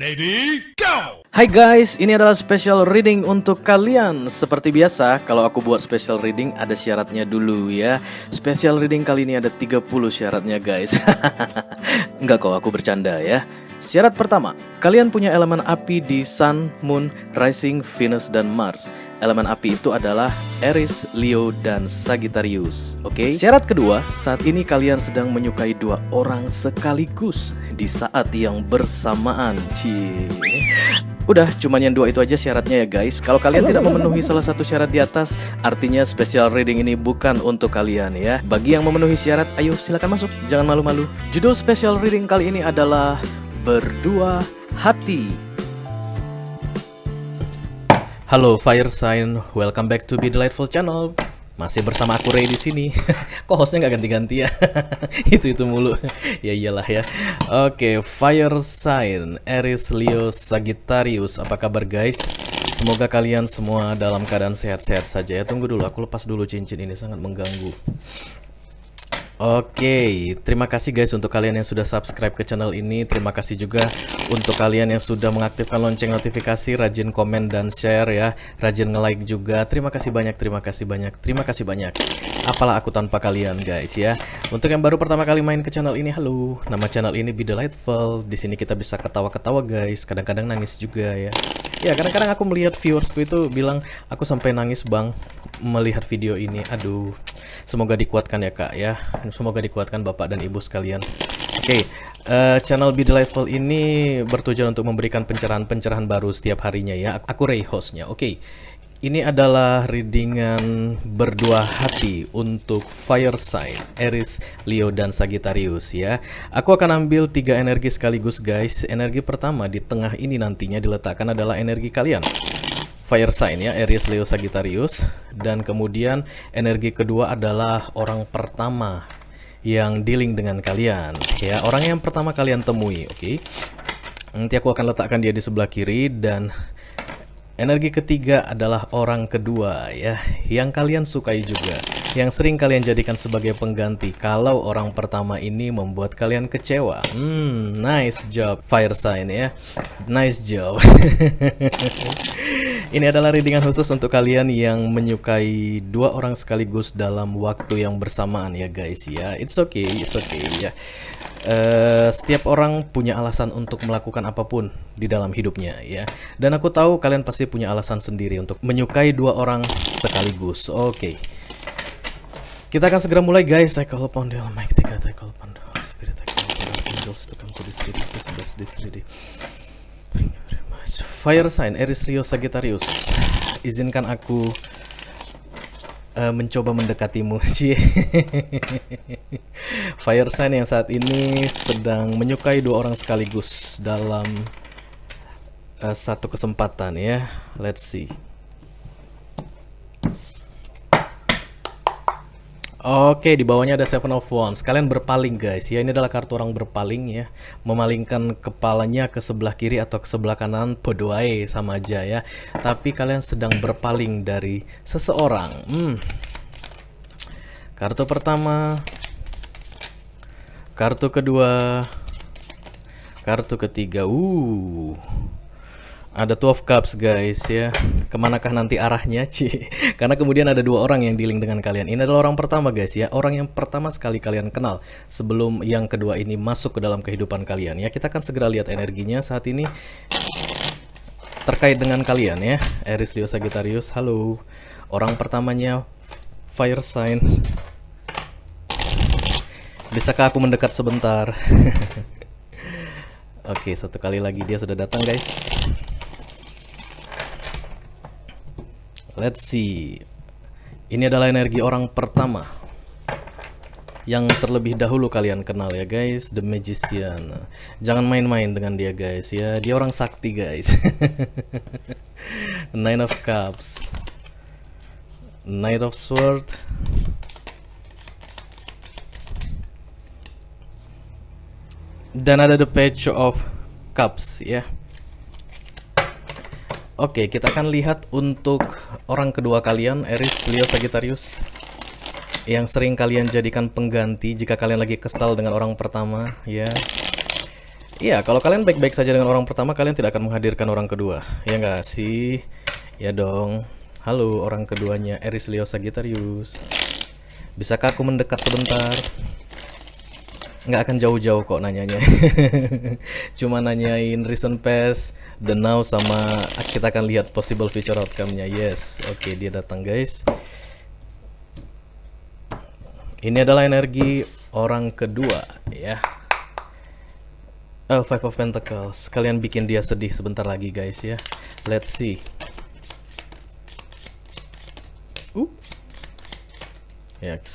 Ready, go! Hai guys, ini adalah special reading untuk kalian. Seperti biasa, kalau aku buat special reading ada syaratnya dulu ya. Special reading kali ini ada 30 syaratnya guys. Enggak kok, aku bercanda ya. Syarat pertama, kalian punya elemen api di Sun, Moon, Rising, Venus, dan Mars. Elemen api itu adalah Aries, Leo, dan Sagittarius. Oke? Syarat kedua, saat ini kalian sedang menyukai dua orang sekaligus di saat yang bersamaan. Cie. Udah, cuman yang dua itu aja syaratnya ya guys. Kalau kalian tidak memenuhi salah satu syarat di atas, artinya special reading ini bukan untuk kalian ya. Bagi yang memenuhi syarat, ayo silakan masuk, jangan malu-malu. Judul special reading kali ini adalah Berdua Hati. Halo Fire Sign, welcome back to Be Delightful Channel. Masih bersama aku Ray di sini. Kok hostnya nggak ganti-ganti ya? itu mulu. Ya iyalah ya. Oke, Fire Sign, Aries, Leo, Sagittarius. Apa kabar guys? Semoga kalian semua dalam keadaan sehat-sehat saja ya. Tunggu dulu, aku lepas dulu cincin ini, sangat mengganggu. Oke, terima kasih guys untuk kalian yang sudah subscribe ke channel ini. Terima kasih juga untuk kalian yang sudah mengaktifkan lonceng notifikasi, rajin komen dan share ya, rajin nge-like juga. Terima kasih banyak, terima kasih banyak, terima kasih banyak. Apalah aku tanpa kalian guys ya. Untuk yang baru pertama kali main ke channel ini, halo. Nama channel ini Be Delightful. Di sini kita bisa ketawa-ketawa guys, kadang-kadang nangis juga ya. Ya, kadang-kadang aku melihat viewersku itu bilang, aku sampai nangis bang melihat video ini. Aduh, semoga dikuatkan ya kak ya. Semoga dikuatkan bapak dan ibu sekalian. Oke, channel Be Delightful ini bertujuan untuk memberikan pencerahan-pencerahan baru setiap harinya ya. Aku Ray hostnya. Oke, ini adalah readingan berdua hati untuk Fire Sign, Aries, Leo, dan Sagittarius ya. Aku akan ambil 3 energi sekaligus guys. Energi pertama di tengah ini nantinya diletakkan adalah energi kalian, Fire Sign ya, Aries, Leo, Sagittarius. Dan kemudian energi kedua adalah orang pertama yang dealing dengan kalian ya, orang yang pertama kalian temui. Oke, nanti aku akan letakkan dia di sebelah kiri. Dan energi ketiga adalah orang kedua ya, yang kalian sukai juga, yang sering kalian jadikan sebagai pengganti kalau orang pertama ini membuat kalian kecewa. Nice job Fire Sign ya, nice job. Ini adalah readingan khusus untuk kalian yang menyukai dua orang sekaligus dalam waktu yang bersamaan ya guys ya. It's okay ya. Setiap orang punya alasan untuk melakukan apapun di dalam hidupnya ya. Dan aku tahu kalian pasti punya alasan sendiri untuk menyukai dua orang sekaligus. Oke. Kita akan segera mulai guys. I call upon the Almighty God, I call upon the Holy Spirit, I call upon the angels to come to this reading. Please bless this reading. Thank you very much. Fire Sign, Aries, Leo, Sagittarius. Izinkan aku mencoba mendekatimu. Fire Sign yang saat ini sedang menyukai dua orang sekaligus dalam satu kesempatan ya. Let's see. Oke, di bawahnya ada Seven of Wands. Kalian berpaling guys ya. Ini adalah kartu orang berpaling ya. Memalingkan kepalanya ke sebelah kiri atau ke sebelah kanan, podoae sama aja ya. Tapi kalian sedang berpaling dari seseorang. Kartu pertama, kartu kedua, kartu ketiga. Ada Two of Cups guys ya. Kemanakah nanti arahnya Karena kemudian ada dua orang yang dealing dengan kalian. Ini adalah orang pertama guys ya, orang yang pertama sekali kalian kenal sebelum yang kedua ini masuk ke dalam kehidupan kalian ya. Kita akan segera lihat energinya saat ini terkait dengan kalian ya. Aries, Leo, Sagittarius. Halo. Orang pertamanya Fire Sign. Bisakah aku mendekat sebentar? Oke, satu kali lagi dia sudah datang guys. Let's see. Ini adalah energi orang pertama yang terlebih dahulu kalian kenal ya guys, The Magician. Jangan main-main dengan dia guys ya. Dia orang sakti guys. Nine of Cups, Knight of Sword, dan ada The Page of Cups ya. Oke, kita akan lihat untuk orang kedua kalian, Aries, Leo, Sagittarius, yang sering kalian jadikan pengganti jika kalian lagi kesal dengan orang pertama ya. Iya, kalau kalian baik-baik saja dengan orang pertama, kalian tidak akan menghadirkan orang kedua. Ya nggak sih? Ya dong. Halo orang keduanya, Aries Leo Sagittarius. Bisakah aku mendekat sebentar? Nggak akan jauh-jauh kok nanyanya. Cuma nanyain recent past, the now, sama kita akan lihat possible future outcome-nya. Yes, oke, dia datang guys. Ini adalah energi orang kedua ya. Oh, Five of Pentacles. Kalian bikin dia sedih sebentar lagi guys ya. Let's see. Yes.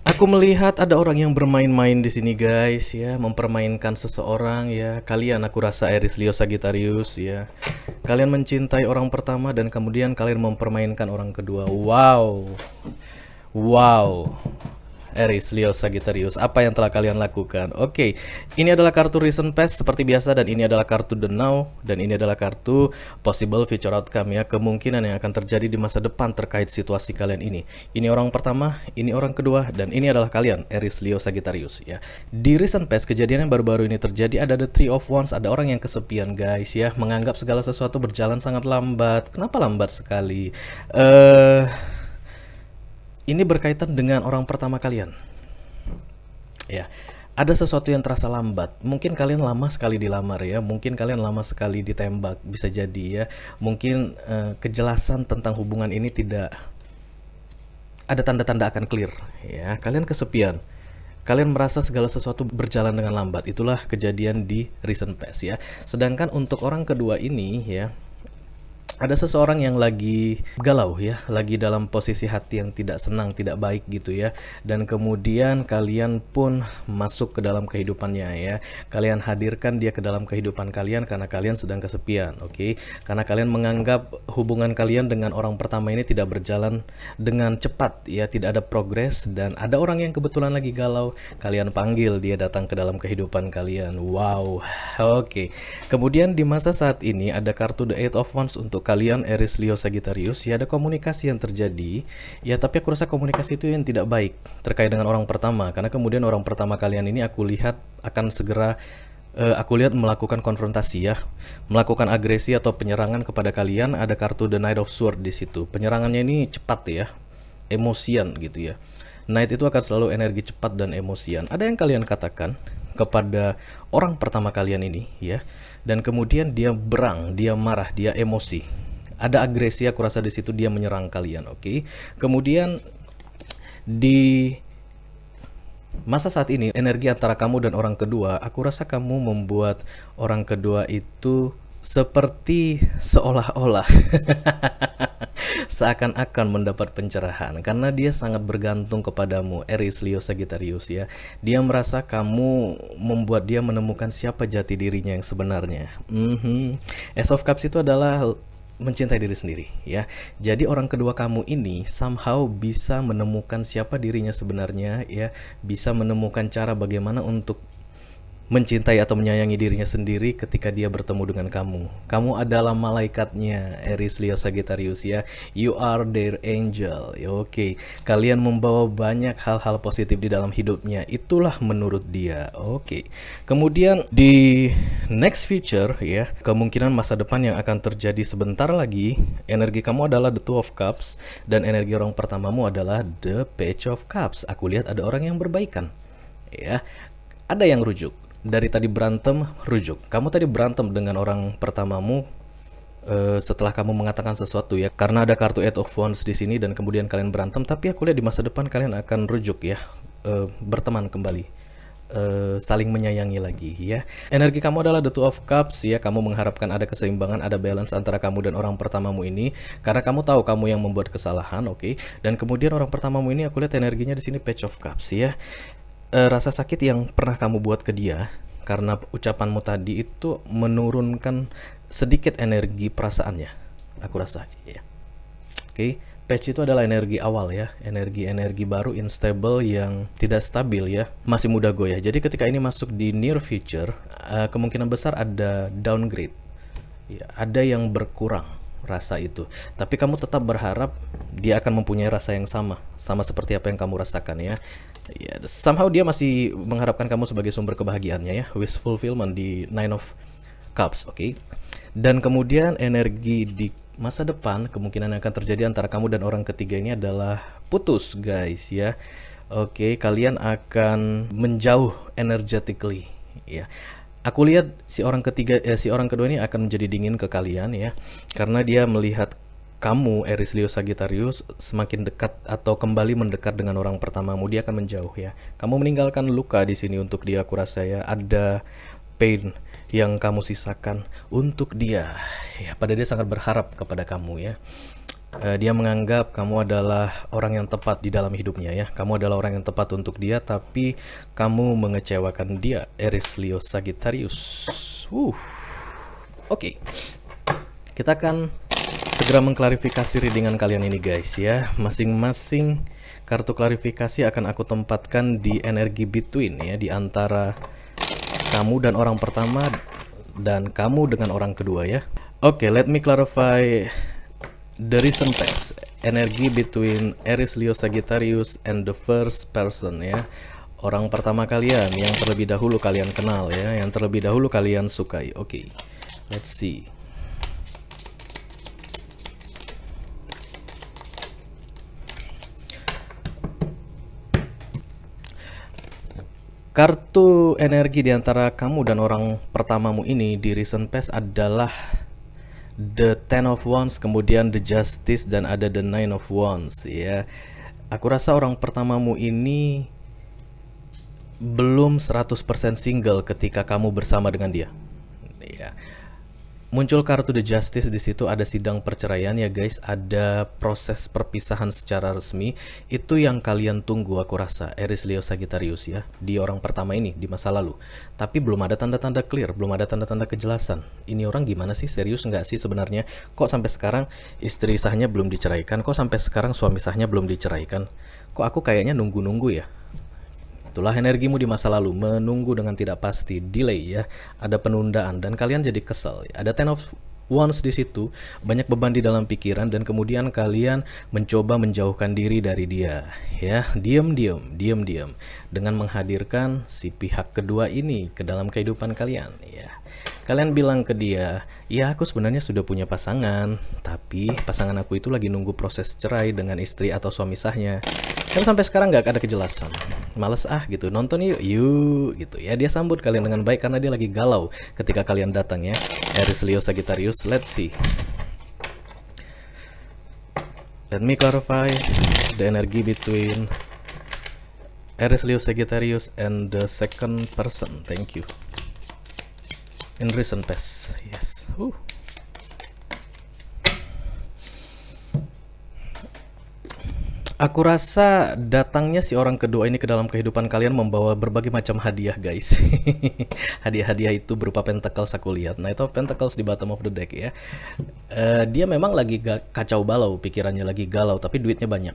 Aku melihat ada orang yang bermain-main di sini guys ya, mempermainkan seseorang ya. Kalian, aku rasa Aries Leo Sagittarius ya. Kalian mencintai orang pertama dan kemudian kalian mempermainkan orang kedua. Wow. Wow. Aries Leo Sagittarius, apa yang telah kalian lakukan? Oke, ini adalah kartu recent past seperti biasa, dan ini adalah kartu the now, dan ini adalah kartu possible future outcome ya, kemungkinan yang akan terjadi di masa depan terkait situasi kalian ini. Ini orang pertama, ini orang kedua, dan ini adalah kalian Aries Leo Sagittarius ya. Di recent past, kejadian yang baru-baru ini terjadi, ada the Three of Wands, ada orang yang kesepian guys ya, menganggap segala sesuatu berjalan sangat lambat. Kenapa lambat sekali? Ini berkaitan dengan orang pertama kalian. Ya, ada sesuatu yang terasa lambat. Mungkin kalian lama sekali dilamar ya, mungkin kalian lama sekali ditembak, bisa jadi ya. Mungkin kejelasan tentang hubungan ini tidak ada tanda-tanda akan clear ya. Kalian kesepian. Kalian merasa segala sesuatu berjalan dengan lambat. Itulah kejadian di recent past ya. Sedangkan untuk orang kedua ini ya, ada seseorang yang lagi galau ya, lagi dalam posisi hati yang tidak senang, tidak baik gitu ya. Dan kemudian kalian pun masuk ke dalam kehidupannya ya. Kalian hadirkan dia ke dalam kehidupan kalian karena kalian sedang kesepian, oke? Karena kalian menganggap hubungan kalian dengan orang pertama ini tidak berjalan dengan cepat ya, tidak ada progres, dan ada orang yang kebetulan lagi galau, kalian panggil dia datang ke dalam kehidupan kalian. Wow, oke. Kemudian di masa saat ini ada kartu The Eight of Wands untuk kalian Aries Leo Sagittarius ya. Ada komunikasi yang terjadi ya, tapi aku rasa komunikasi itu yang tidak baik terkait dengan orang pertama, karena kemudian orang pertama kalian ini aku lihat akan segera melakukan konfrontasi ya, melakukan agresi atau penyerangan kepada kalian. Ada kartu The Knight of Swords di situ. Penyerangannya ini cepat ya, emosian gitu ya. Knight itu akan selalu energi cepat dan emosian. Ada yang kalian katakan kepada orang pertama kalian ini ya, dan kemudian dia berang, dia marah, dia emosi, ada agresi. Aku rasa di situ dia menyerang kalian, oke? Kemudian di masa saat ini energi antara kamu dan orang kedua, aku rasa kamu membuat orang kedua itu seperti seolah-olah seakan-akan mendapat pencerahan karena dia sangat bergantung kepadamu Aries Leo Sagittarius ya. Dia merasa kamu membuat dia menemukan siapa jati dirinya yang sebenarnya. Ace of Cups itu adalah mencintai diri sendiri ya. Jadi orang kedua kamu ini somehow bisa menemukan siapa dirinya sebenarnya ya, bisa menemukan cara bagaimana untuk mencintai atau menyayangi dirinya sendiri ketika dia bertemu dengan kamu. Kamu adalah malaikatnya Aries Leo Sagittarius ya. You are their angel ya, oke. Kalian membawa banyak hal-hal positif di dalam hidupnya, itulah menurut dia, oke. Kemudian di next future ya, kemungkinan masa depan yang akan terjadi sebentar lagi, energi kamu adalah the Two of Cups, dan energi orang pertamamu adalah the Page of Cups. Aku lihat ada orang yang berbaikan ya, ada yang rujuk. Dari tadi berantem, rujuk. Kamu tadi berantem dengan orang pertamamu setelah kamu mengatakan sesuatu ya. Karena ada kartu Eight of Wands di sini dan kemudian kalian berantem, tapi aku lihat di masa depan kalian akan rujuk ya, berteman kembali, saling menyayangi lagi ya. Energi kamu adalah the Two of Cups ya. Kamu mengharapkan ada keseimbangan, ada balance antara kamu dan orang pertamamu ini karena kamu tahu kamu yang membuat kesalahan, oke. Dan kemudian orang pertamamu ini aku lihat energinya di sini Page of Cups ya. Rasa sakit yang pernah kamu buat ke dia karena ucapanmu tadi itu menurunkan sedikit energi perasaannya, aku rasa ya. Oke, Page itu adalah energi awal ya, energi baru, unstable, yang tidak stabil ya, masih muda goyah. Jadi ketika ini masuk di near future, kemungkinan besar ada downgrade ya, ada yang berkurang rasa itu. Tapi kamu tetap berharap dia akan mempunyai rasa yang sama seperti apa yang kamu rasakan ya. Ya, somehow dia masih mengharapkan kamu sebagai sumber kebahagiaannya ya, wish fulfillment di Nine of Cups, oke. Dan kemudian energi di masa depan kemungkinan yang akan terjadi antara kamu dan orang ketiga ini adalah putus, guys ya. Oke, kalian akan menjauh energetically ya. Aku lihat si orang kedua ini akan menjadi dingin ke kalian ya, karena dia melihat kamu Aries Leo Sagittarius semakin dekat atau kembali mendekat dengan orang pertamamu, dia akan menjauh ya. Kamu meninggalkan luka di sini untuk dia, aku rasa ya. Ada pain yang kamu sisakan untuk dia ya, pada dia sangat berharap kepada kamu ya. Dia menganggap kamu adalah orang yang tepat di dalam hidupnya ya. Kamu adalah orang yang tepat untuk dia, tapi kamu mengecewakan dia, Aries Leo Sagittarius. Oke. Kita akan segera mengklarifikasi readingan kalian ini, guys ya. Masing-masing kartu klarifikasi akan aku tempatkan di energi between ya, di antara kamu dan orang pertama dan kamu dengan orang kedua ya. Oke, let me clarify the recent past, energi between Aries Leo Sagittarius and the first person ya. Orang pertama kalian yang terlebih dahulu kalian kenal ya, yang terlebih dahulu kalian sukai. Oke, let's see. Kartu energi di antara kamu dan orang pertamamu ini di recent past adalah The Ten of Wands, kemudian The Justice, dan ada The Nine of Wands ya. Aku rasa orang pertamamu ini belum 100% single ketika kamu bersama dengan dia ya. Muncul kartu The Justice, di situ ada sidang perceraian ya guys, ada proses perpisahan secara resmi. Itu yang kalian tunggu aku rasa, Aries Leo Sagittarius ya, di orang pertama ini di masa lalu. Tapi belum ada tanda-tanda clear, belum ada tanda-tanda kejelasan. Ini orang gimana sih, serius nggak sih sebenarnya? Kok sampai sekarang istri sahnya belum diceraikan? Kok sampai sekarang suami sahnya belum diceraikan? Kok aku kayaknya nunggu-nunggu ya? Itulah energimu di masa lalu, menunggu dengan tidak pasti, delay ya, ada penundaan dan kalian jadi kesel. Ada Ten of Wands di situ, banyak beban di dalam pikiran dan kemudian kalian mencoba menjauhkan diri dari dia ya, diam-diam dengan menghadirkan si pihak kedua ini ke dalam kehidupan kalian ya. Kalian bilang ke dia, ya aku sebenarnya sudah punya pasangan, tapi pasangan aku itu lagi nunggu proses cerai dengan istri atau suami sahnya. Kan sampai sekarang nggak ada kejelasan. Males gitu, nonton yuk gitu ya. Dia sambut kalian dengan baik karena dia lagi galau ketika kalian datang ya, Aries Leo Sagittarius. Let's see. Let me clarify the energy between Aries Leo Sagittarius and the second person. Thank you. In recent past, yes. Aku rasa datangnya si orang kedua ini ke dalam kehidupan kalian membawa berbagai macam hadiah, guys. Hadiah-hadiah itu berupa pentacles aku lihat. Nah, itu pentacles di bottom of the deck ya. Dia memang lagi kacau balau, pikirannya lagi galau, tapi duitnya banyak.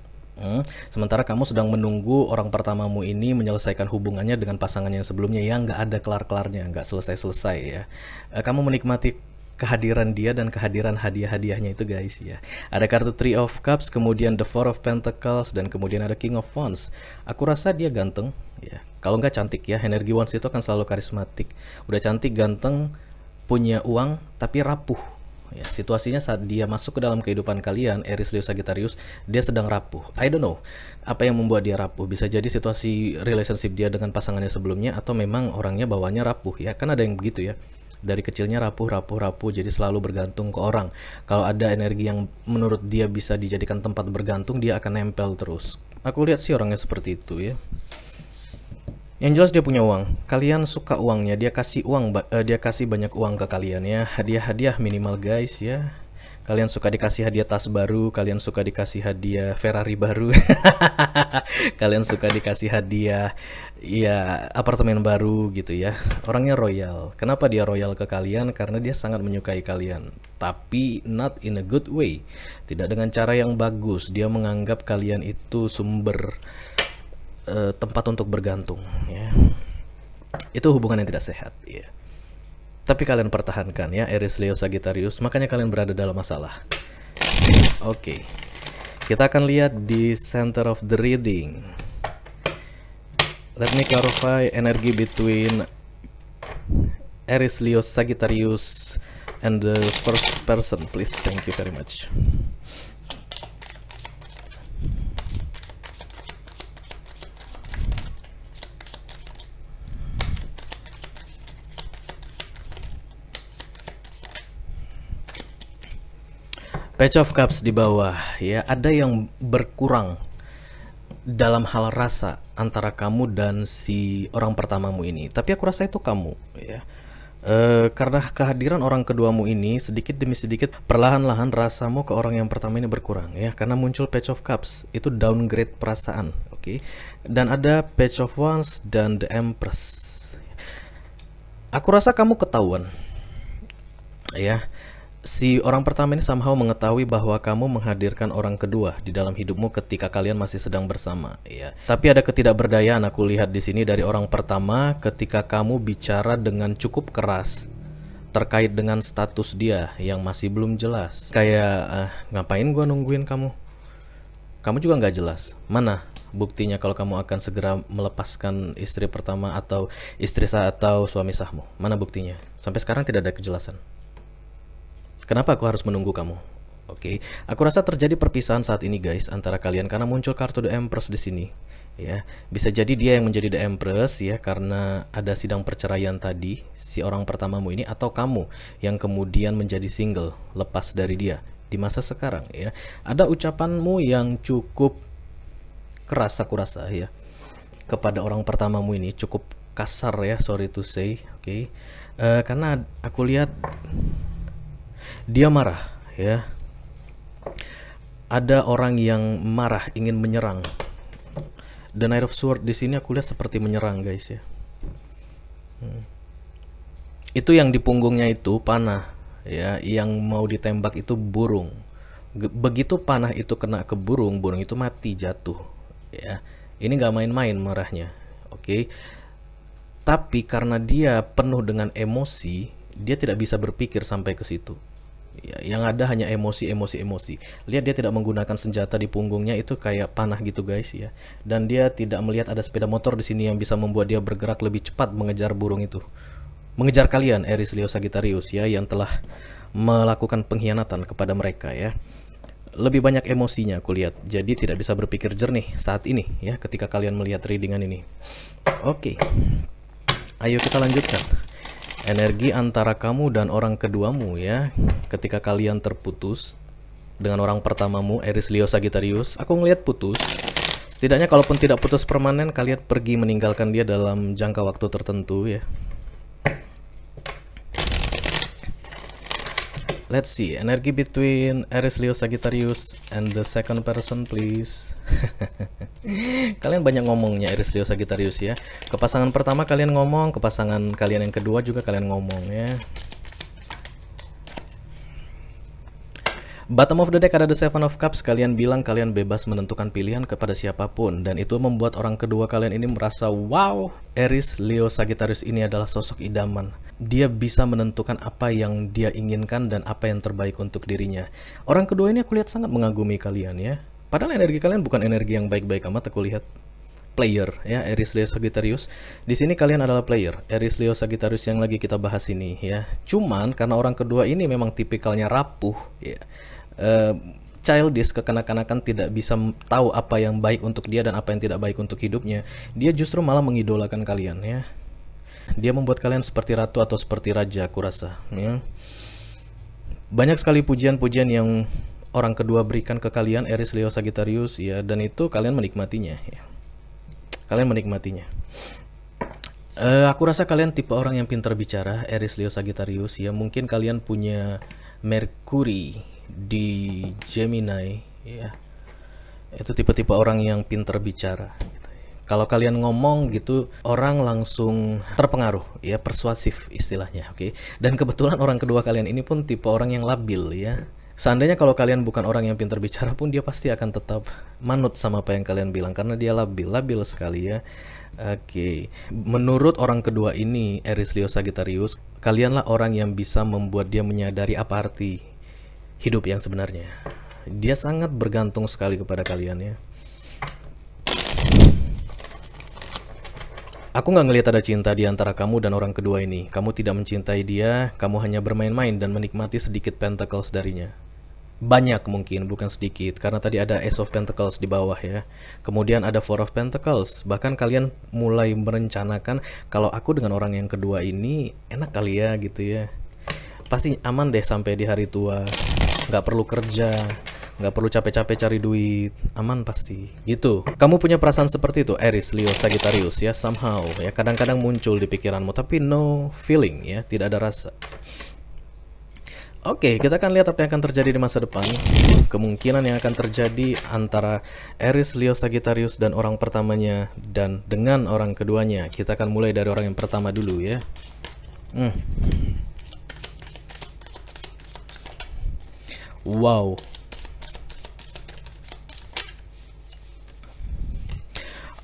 Sementara kamu sedang menunggu orang pertamamu ini menyelesaikan hubungannya dengan pasangan yang sebelumnya yang nggak ada kelar-kelarnya, nggak selesai-selesai ya. Kamu menikmati kehadiran dia dan kehadiran hadiah-hadiahnya itu, guys ya. Ada kartu Three of Cups, kemudian The Four of Pentacles, dan kemudian ada King of Wands. Aku rasa dia ganteng ya. Kalau nggak cantik ya, energi Wands itu akan selalu karismatik. Udah cantik, ganteng, punya uang, tapi rapuh. Ya, situasinya saat dia masuk ke dalam kehidupan kalian, Aries Leo Sagittarius, dia sedang rapuh. I don't know apa yang membuat dia rapuh. Bisa jadi situasi relationship dia dengan pasangannya sebelumnya, atau memang orangnya bawanya rapuh ya. Kan ada yang begitu ya. Dari kecilnya rapuh, jadi selalu bergantung ke orang. Kalau ada energi yang menurut dia bisa dijadikan tempat bergantung, dia akan nempel terus. Aku lihat sih orangnya seperti itu ya. Yang jelas dia punya uang. Kalian suka uangnya, dia kasih banyak uang ke kalian ya. Hadiah-hadiah minimal, guys ya. Kalian suka dikasih hadiah tas baru, kalian suka dikasih hadiah Ferrari baru. Kalian suka dikasih hadiah ya apartemen baru gitu ya. Orangnya royal. Kenapa dia royal ke kalian? Karena dia sangat menyukai kalian. Tapi not in a good way. Tidak dengan cara yang bagus. Dia menganggap kalian itu sumber tempat untuk bergantung ya. Itu hubungan yang tidak sehat ya. Tapi kalian pertahankan ya, Aries, Leo, Sagittarius, makanya kalian berada dalam masalah. Oke. Kita akan lihat di center of the reading. Let me clarify energy between Aries, Leo, Sagittarius and the first person, please. Thank you very much. Page of Cups di bawah ya, ada yang berkurang dalam hal rasa antara kamu dan si orang pertamamu ini. Tapi aku rasa itu kamu ya. Karena kehadiran orang keduamu ini sedikit demi sedikit perlahan-lahan rasamu ke orang yang pertama ini berkurang ya, karena muncul Page of Cups, itu downgrade perasaan, oke? Dan ada Page of Wands dan The Empress. Aku rasa kamu ketahuan ya. Si orang pertama ini somehow mengetahui bahwa kamu menghadirkan orang kedua di dalam hidupmu ketika kalian masih sedang bersama ya. Tapi ada ketidakberdayaan aku lihat di sini dari orang pertama ketika kamu bicara dengan cukup keras terkait dengan status dia yang masih belum jelas. Kayak ngapain gua nungguin kamu? Kamu juga nggak jelas. Mana buktinya kalau kamu akan segera melepaskan istri pertama atau istri sah atau suami sahmu? Mana buktinya? Sampai sekarang tidak ada kejelasan. Kenapa aku harus menunggu kamu? Oke, aku rasa terjadi perpisahan saat ini guys antara kalian karena muncul kartu The Empress di sini. Ya, bisa jadi dia yang menjadi The Empress ya karena ada sidang perceraian tadi si orang pertamamu ini, atau kamu yang kemudian menjadi single lepas dari dia di masa sekarang ya. Ada ucapanmu yang cukup keras aku rasa ya kepada orang pertamamu ini, cukup kasar ya, sorry to say, oke. Karena aku lihat dia marah ya. Ada orang yang marah ingin menyerang. The Knight of Swords di sini aku lihat seperti menyerang guys ya. Itu yang di punggungnya itu panah ya, yang mau ditembak itu burung. Begitu panah itu kena ke burung, burung itu mati jatuh ya. Ini nggak main-main marahnya, oke. Tapi karena dia penuh dengan emosi, dia tidak bisa berpikir sampai ke situ. Ya, yang ada hanya emosi. Lihat dia tidak menggunakan senjata di punggungnya, itu kayak panah gitu guys ya. Dan dia tidak melihat ada sepeda motor di sini yang bisa membuat dia bergerak lebih cepat mengejar burung itu. Mengejar kalian Aries, Leo, Sagittarius ya, yang telah melakukan pengkhianatan kepada mereka ya. Lebih banyak emosinya aku lihat. Jadi tidak bisa berpikir jernih saat ini ya ketika kalian melihat readingan ini. Oke. Ayo kita lanjutkan. Energi antara kamu dan orang keduamu ya, ketika kalian terputus dengan orang pertamamu Aries, Leo, Sagittarius. Aku ngelihat putus. Setidaknya kalaupun tidak putus permanen, kalian pergi meninggalkan dia dalam jangka waktu tertentu ya. Let's see, energi between Aries, Leo, Sagittarius and the second person please. Kalian banyak ngomongnya Aries, Leo, Sagittarius ya. Ke pasangan pertama kalian ngomong, ke pasangan kalian yang kedua juga kalian ngomong ya. Bottom of the deck ada The Seven of Cups. Kalian bilang kalian bebas menentukan pilihan kepada siapapun, dan itu membuat orang kedua kalian ini merasa wow, Aries, Leo, Sagittarius ini adalah sosok idaman. Dia bisa menentukan apa yang dia inginkan dan apa yang terbaik untuk dirinya. Orang kedua ini aku lihat sangat mengagumi kalian ya. Padahal energi kalian bukan energi yang baik-baik amat, aku lihat. Player ya, Aries, Leo, Sagittarius. Di sini kalian adalah player, Aries, Leo, Sagittarius yang lagi kita bahas ini ya. Cuman karena orang kedua ini memang tipikalnya rapuh ya. Childish, kekanak-kanakan, tidak bisa tahu apa yang baik untuk dia dan apa yang tidak baik untuk hidupnya. Dia justru malah mengidolakan kalian ya. Dia membuat kalian seperti ratu atau seperti raja, aku rasa ya. Banyak sekali pujian-pujian yang orang kedua berikan ke kalian Aries, Leo, Sagittarius ya, dan itu kalian menikmatinya ya. Kalian menikmatinya. Aku rasa kalian tipe orang yang pintar bicara, Aries, Leo, Sagittarius ya. Mungkin kalian punya Mercury di Gemini ya. Itu tipe-tipe orang yang pintar bicara gitu. Kalau kalian ngomong gitu, orang langsung terpengaruh ya, persuasif istilahnya, oke. Dan kebetulan orang kedua kalian ini pun tipe orang yang labil ya. Seandainya kalau kalian bukan orang yang pintar bicara pun, dia pasti akan tetap manut sama apa yang kalian bilang karena dia labil sekali ya. Oke, menurut orang kedua ini, Aries, Leo, Sagittarius, kalianlah orang yang bisa membuat dia menyadari apa arti hidup yang sebenarnya. Dia sangat bergantung sekali kepada kalian ya. Aku nggak ngelihat ada cinta di antara kamu dan orang kedua ini. Kamu tidak mencintai dia, kamu hanya bermain-main dan menikmati sedikit pentacles darinya. Banyak mungkin, bukan sedikit, karena tadi ada Ace of Pentacles di bawah ya. Kemudian ada Four of Pentacles. Bahkan kalian mulai merencanakan, kalau aku dengan orang yang kedua ini enak kali ya gitu ya. Pasti aman deh sampai di hari tua. Nggak perlu kerja, nggak perlu capek-capek cari duit, aman pasti gitu. Kamu punya perasaan seperti itu, Aries, Leo, Sagittarius ya, somehow ya, kadang-kadang muncul di pikiranmu tapi no feeling ya, tidak ada rasa. Oke, kita akan lihat apa yang akan terjadi di masa depan. Kemungkinan yang akan terjadi antara Aries, Leo, Sagittarius dan orang pertamanya dan dengan orang keduanya. Kita akan mulai dari orang yang pertama dulu ya. Wow.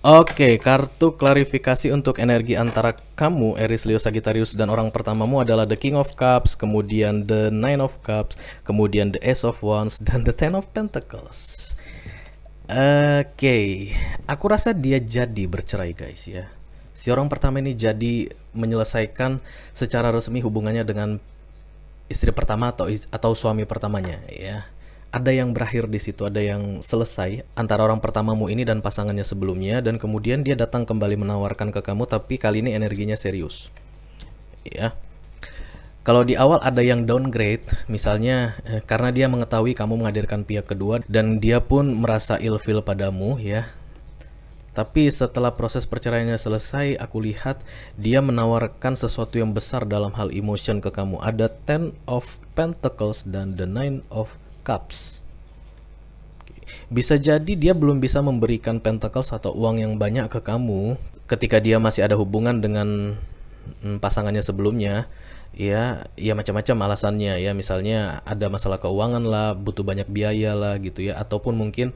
Oke, kartu klarifikasi untuk energi antara kamu, Aries, Leo, Sagittarius, dan orang pertamamu adalah The King of Cups, kemudian The Nine of Cups, kemudian The Ace of Wands, dan The Ten of Pentacles. Oke, aku rasa dia jadi bercerai guys ya. Si orang pertama ini jadi menyelesaikan secara resmi hubungannya dengan istri pertama atau suami pertamanya ya. Ada yang berakhir di situ, ada yang selesai antara orang pertamamu ini dan pasangannya sebelumnya, dan kemudian dia datang kembali menawarkan ke kamu, tapi kali ini energinya serius. Ya. Kalau di awal ada yang downgrade, misalnya karena dia mengetahui kamu menghadirkan pihak kedua dan dia pun merasa ilfeel padamu ya. Tapi setelah proses perceraiannya selesai, aku lihat dia menawarkan sesuatu yang besar dalam hal emotion ke kamu. Ada Ten of Pentacles dan The Nine of Cups. Bisa jadi dia belum bisa memberikan pentacles atau uang yang banyak ke kamu ketika dia masih ada hubungan dengan pasangannya sebelumnya. Ya macam-macam alasannya ya, misalnya ada masalah keuangan lah, butuh banyak biaya lah gitu ya, ataupun mungkin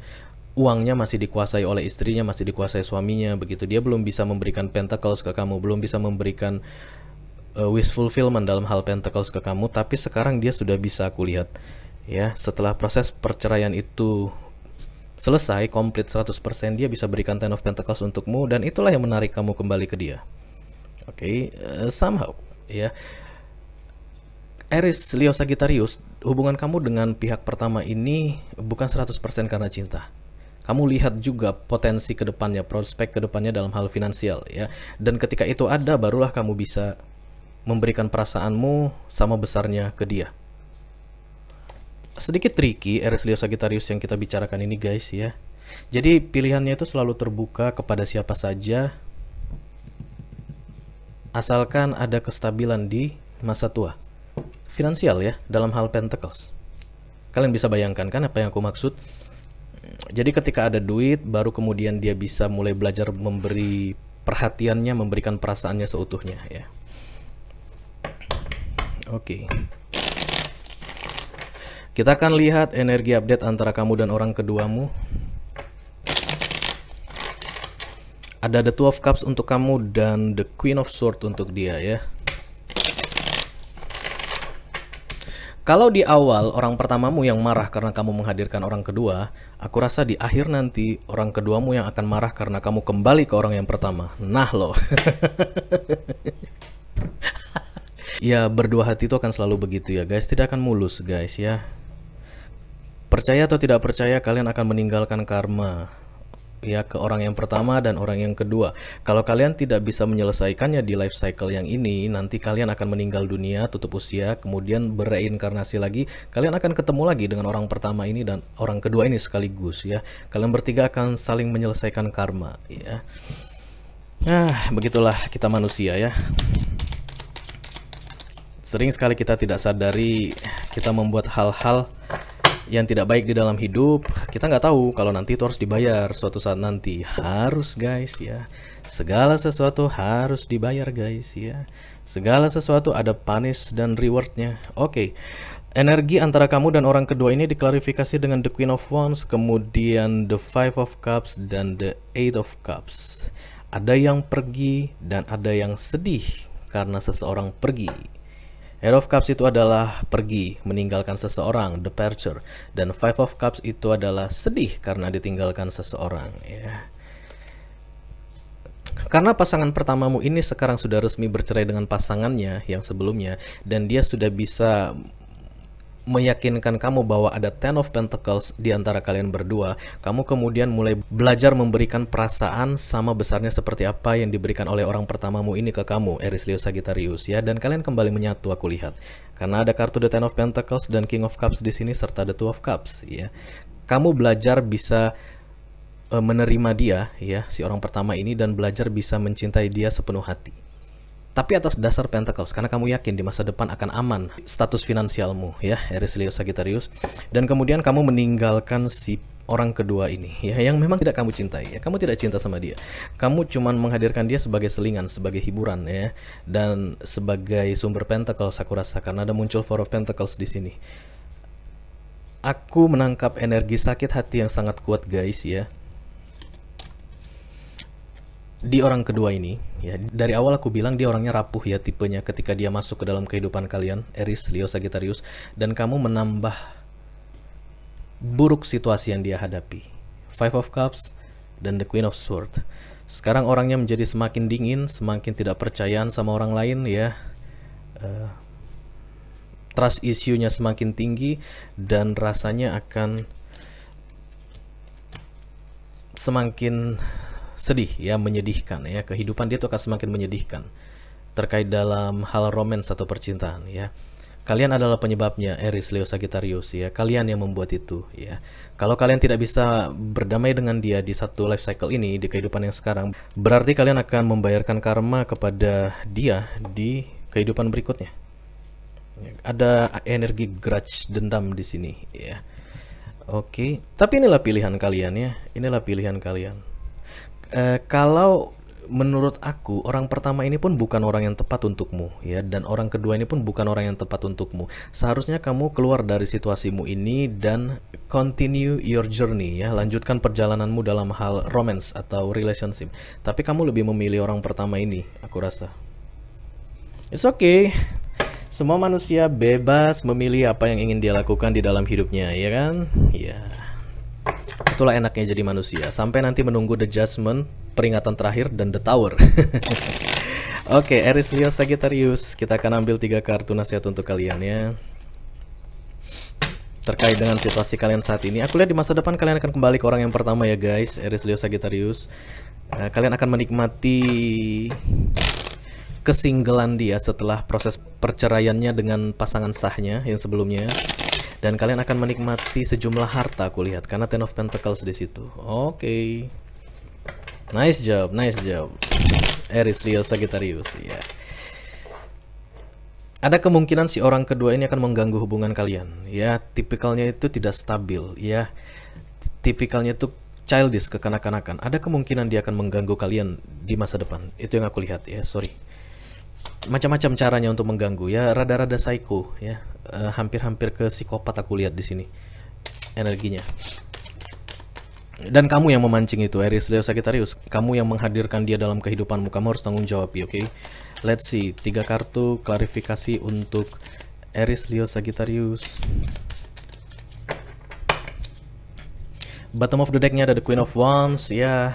uangnya masih dikuasai oleh istrinya, masih dikuasai suaminya begitu. Dia belum bisa memberikan pentacles ke kamu, belum bisa memberikan wish fulfillment dalam hal pentacles ke kamu, tapi sekarang dia sudah bisa, aku lihat. Ya, setelah proses perceraian itu selesai, komplit 100%, dia bisa berikan Ten of Pentacles untukmu, dan itulah yang menarik kamu kembali ke dia. Oke, somehow ya. Aries, Leo, Sagittarius, hubungan kamu dengan pihak pertama ini bukan 100% karena cinta. Kamu lihat juga potensi kedepannya, prospek kedepannya dalam hal finansial ya. Dan ketika itu ada, barulah kamu bisa memberikan perasaanmu sama besarnya ke dia. Sedikit tricky Aries, Leo, Sagittarius yang kita bicarakan ini guys ya. Jadi pilihannya itu selalu terbuka kepada siapa saja, asalkan ada kestabilan di masa tua finansial ya, dalam hal pentacles. Kalian bisa bayangkan kan apa yang aku maksud? Jadi ketika ada duit, baru kemudian dia bisa mulai belajar memberi perhatiannya, memberikan perasaannya seutuhnya ya. Oke. Kita akan lihat energi update antara kamu dan orang keduamu. Ada The Two of Cups untuk kamu dan The Queen of Swords untuk dia ya. Kalau di awal orang pertamamu yang marah karena kamu menghadirkan orang kedua, aku rasa di akhir nanti orang keduamu yang akan marah karena kamu kembali ke orang yang pertama. Nah loh. Ya, berdua hati itu akan selalu begitu ya guys, tidak akan mulus guys ya. Percaya atau tidak percaya, kalian akan meninggalkan karma ya ke orang yang pertama dan orang yang kedua. Kalau kalian tidak bisa menyelesaikannya di life cycle yang ini, nanti kalian akan meninggal dunia, tutup usia, kemudian bereinkarnasi lagi. Kalian akan ketemu lagi dengan orang pertama ini dan orang kedua ini sekaligus ya. Kalian bertiga akan saling menyelesaikan karma ya. Begitulah kita manusia ya. Sering sekali kita tidak sadari kita membuat hal-hal yang tidak baik di dalam hidup. Kita nggak tahu kalau nanti itu harus dibayar suatu saat nanti. Harus guys ya. Segala sesuatu harus dibayar guys ya. Segala sesuatu ada punish dan rewardnya. Oke. Energi antara kamu dan orang kedua ini diklarifikasi dengan the Queen of Wands, kemudian the Five of Cups, dan the Eight of Cups. Ada yang pergi dan ada yang sedih karena seseorang pergi. Eight of Cups itu adalah pergi, meninggalkan seseorang, departure. Dan Five of Cups itu adalah sedih karena ditinggalkan seseorang, ya. Karena pasangan pertamamu ini sekarang sudah resmi bercerai dengan pasangannya yang sebelumnya, dan dia sudah bisa meyakinkan kamu bahwa ada Ten of Pentacles di antara kalian berdua, kamu kemudian mulai belajar memberikan perasaan sama besarnya seperti apa yang diberikan oleh orang pertamamu ini ke kamu, Aries, Leo, Sagittarius, ya. Dan kalian kembali menyatu, aku lihat. Karena ada kartu The Ten of Pentacles dan King of Cups di sini serta The Two of Cups, ya. Kamu belajar bisa menerima dia, ya, si orang pertama ini, dan belajar bisa mencintai dia sepenuh hati. Tapi atas dasar Pentacles, karena kamu yakin di masa depan akan aman status finansialmu, ya, Aries, Leo, Sagittarius. Dan kemudian kamu meninggalkan si orang kedua ini, ya, yang memang tidak kamu cintai, ya. Kamu tidak cinta sama dia. Kamu cuman menghadirkan dia sebagai selingan, sebagai hiburan, ya, dan sebagai sumber Pentacles, aku rasa, karena ada muncul Four of Pentacles di sini. Aku menangkap energi sakit hati yang sangat kuat, guys, ya, di orang kedua ini, ya. Dari awal aku bilang dia orangnya rapuh, ya, tipenya ketika dia masuk ke dalam kehidupan kalian, Aries, Leo, Sagittarius, dan kamu menambah buruk situasi yang dia hadapi. Five of Cups dan the Queen of Swords. Sekarang orangnya menjadi semakin dingin, semakin tidak percayaan sama orang lain, ya. Trust issue-nya semakin tinggi dan rasanya akan semakin sedih, ya, menyedihkan, ya. Kehidupan dia itu akan semakin menyedihkan terkait dalam hal romance atau percintaan, ya. Kalian adalah penyebabnya, Aries, Leo, Sagittarius, ya. Kalian yang membuat itu, ya. Kalau kalian tidak bisa berdamai dengan dia di satu life cycle ini, di kehidupan yang sekarang, berarti kalian akan membayarkan karma kepada dia di kehidupan berikutnya. Ada energi grudge, dendam di sini, ya. Oke, tapi inilah pilihan kalian, ya. Inilah pilihan kalian. Kalau menurut aku, orang pertama ini pun bukan orang yang tepat untukmu, ya, dan orang kedua ini pun bukan orang yang tepat untukmu. Seharusnya kamu keluar dari situasimu ini dan continue your journey, ya, lanjutkan perjalananmu dalam hal romance atau relationship. Tapi kamu lebih memilih orang pertama ini, aku rasa. It's okay. Semua manusia bebas memilih apa yang ingin dia lakukan di dalam hidupnya, ya kan? Ya. Itulah enaknya jadi manusia. Sampai nanti menunggu The Judgment, peringatan terakhir, dan The Tower. Oke, Aries, Leo, Sagittarius. Kita akan ambil 3 kartu nasihat untuk kalian, ya. Terkait dengan situasi kalian saat ini. Aku lihat di masa depan kalian akan kembali ke orang yang pertama, ya guys. Aries, Leo, Sagittarius. Kalian akan menikmati kesinggelan dia setelah proses perceraiannya dengan pasangan sahnya yang sebelumnya. Dan kalian akan menikmati sejumlah harta, aku lihat, karena Ten of Pentacles di situ. Oke. Nice job, nice job. Aries, Leo, Sagittarius, ya. Ada kemungkinan si orang kedua ini akan mengganggu hubungan kalian, ya. Tipikalnya itu tidak stabil, ya. Tipikalnya itu childish, kekanak-kanakan. Ada kemungkinan dia akan mengganggu kalian di masa depan. Itu yang aku lihat, ya. Sorry. Macam-macam caranya untuk mengganggu, ya, rada-rada psycho, ya. Hampir-hampir ke psikopat aku lihat di sini energinya. Dan kamu yang memancing itu, Aries, Leo, Sagittarius. Kamu yang menghadirkan dia dalam kehidupanmu. Kamu harus tanggung jawab, oke? Let's see, 3 kartu klarifikasi untuk Aries, Leo, Sagittarius. Bottom of the decknya ada the Queen of Wands, ya.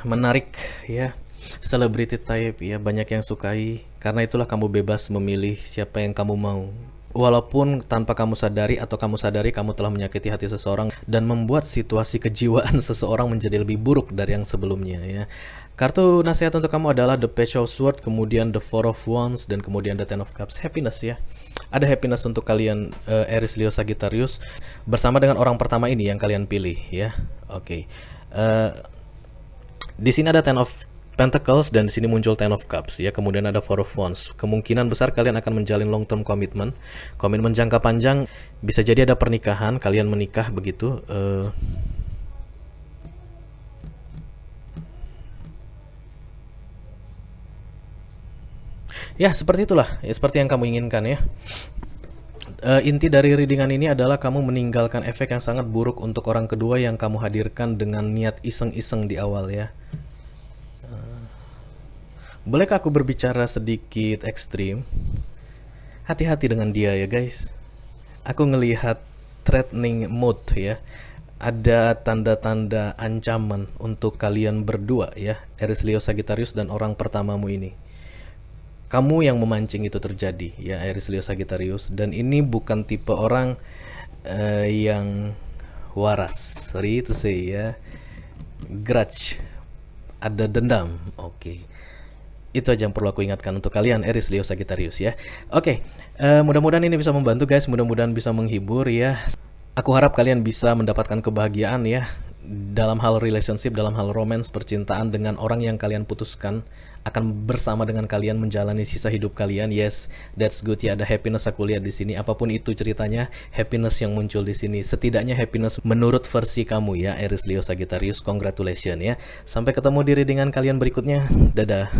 Menarik, ya. Celebrity type, ya, banyak yang sukai. Karena itulah kamu bebas memilih siapa yang kamu mau. Walaupun tanpa kamu sadari atau kamu sadari kamu telah menyakiti hati seseorang dan membuat situasi kejiwaan seseorang menjadi lebih buruk dari yang sebelumnya, ya. Kartu nasihat untuk kamu adalah the Page of Swords, kemudian the Four of Wands, dan kemudian the Ten of Cups. Happiness, ya. Ada happiness untuk kalian, Aries, Leo, Sagittarius, bersama dengan orang pertama ini yang kalian pilih, ya. Oke. Di sini ada Ten of Pentacles dan di sini muncul Ten of Cups, ya. Kemudian ada Four of Wands. Kemungkinan besar kalian akan menjalin long term commitment, komitmen jangka panjang. Bisa jadi ada pernikahan, kalian menikah begitu. Ya, seperti itulah, ya, seperti yang kamu inginkan ya. Inti dari readingan ini adalah kamu meninggalkan efek yang sangat buruk untuk orang kedua yang kamu hadirkan dengan niat iseng-iseng di awal ya. Bolehkah aku berbicara sedikit ekstrim? Hati-hati dengan dia ya guys. Aku ngelihat threatening mode ya. Ada tanda-tanda ancaman untuk kalian berdua ya, Aries Leo Sagittarius dan orang pertamamu ini. Kamu yang memancing itu terjadi ya, Aries Leo Sagittarius, dan ini bukan tipe orang yang waras, sorry to say ya, grudge, ada dendam. Oke. Itu aja yang perlu aku ingatkan untuk kalian Aries Leo Sagittarius ya. Oke, mudah-mudahan ini bisa membantu guys, mudah-mudahan bisa menghibur ya. Aku harap kalian bisa mendapatkan kebahagiaan ya dalam hal relationship, dalam hal romance, percintaan dengan orang yang kalian putuskan akan bersama dengan kalian menjalani sisa hidup kalian. Yes, that's good ya, ada happiness aku lihat di sini. Apapun itu ceritanya, happiness yang muncul di sini. Setidaknya happiness menurut versi kamu ya, Aries Leo Sagittarius. Congratulations ya. Sampai ketemu di readingan kalian berikutnya. Dadah.